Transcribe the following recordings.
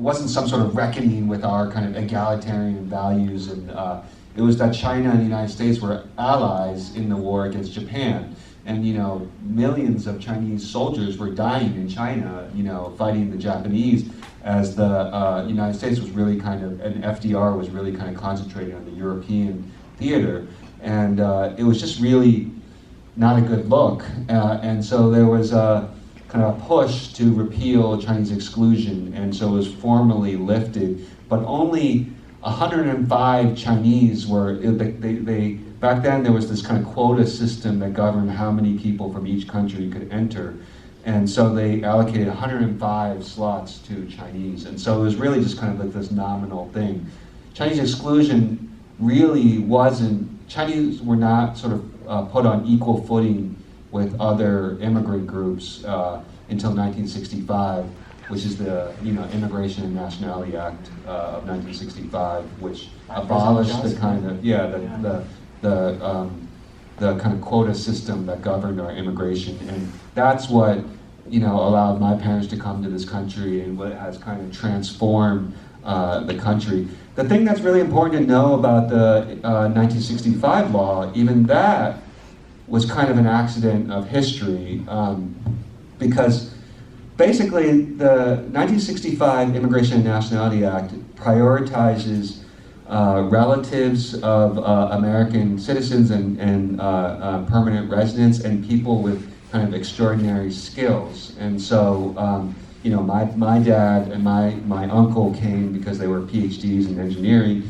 wasn't some sort of reckoning with our kind of egalitarian values, and it was that China and the United States were allies in the war against Japan. And millions of Chinese soldiers were dying in China, fighting the Japanese, as the United States was really and FDR was really kind of concentrating on the European theater. And it was just really not a good look. And so there was a kind of a push to repeal Chinese exclusion, and so it was formally lifted. But only 105 Chinese were, back then there was this kind of quota system that governed how many people from each country could enter. And so they allocated 105 slots to Chinese. And so it was really just kind of like this nominal thing. Chinese exclusion really wasn't, Chinese were not sort of put on equal footing with other immigrant groups until 1965, which is the Immigration and Nationality Act of 1965, which abolished the kind of the kind of quota system that governed our immigration, and that's what allowed my parents to come to this country, and what has kind of transformed the country. The thing that's really important to know about the 1965 law, even that was kind of an accident of history, because basically the 1965 Immigration and Nationality Act prioritizes relatives of American citizens and permanent residents and people with kind of extraordinary skills. And so, my dad and my uncle came because they were PhDs in engineering.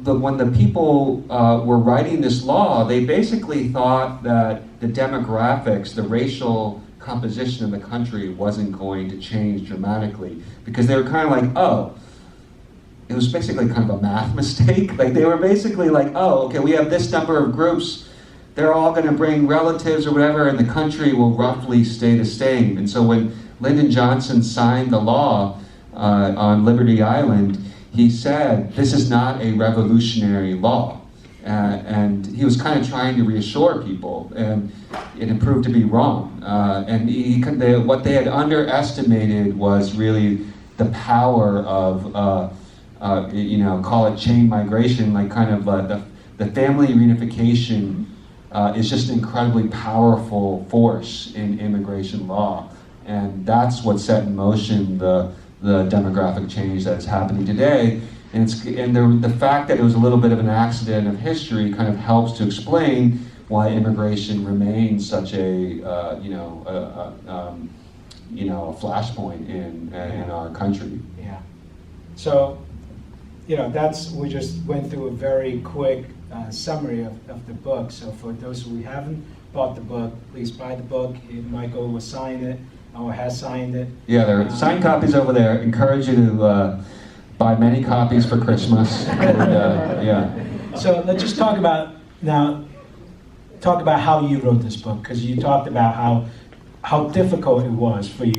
But when the people were writing this law, they basically thought that the demographics, the racial composition of the country wasn't going to change dramatically, because they were kind of like, oh, it was basically kind of a math mistake. Like they were basically like, oh, okay, we have this number of groups, they're all going to bring relatives or whatever, and the country will roughly stay the same. And so when Lyndon Johnson signed the law on Liberty Island, he said, this is not a revolutionary law. And he was kind of trying to reassure people, and it proved to be wrong. What they had underestimated was really the power of, call it chain migration, like kind of the family reunification is just an incredibly powerful force in immigration law. And that's what set in motion the demographic change that is happening today. And the fact that it was a little bit of an accident of history kind of helps to explain why immigration remains such a flashpoint in our country. Yeah. So, we just went through a very quick summary of the book. So for those who haven't bought the book, please buy the book. Michael will sign it, or has signed it. Yeah, there are signed copies over there. Encourage you to buy many copies for Christmas. Yeah. So let's just talk about how you wrote this book, because you talked about how difficult it was for you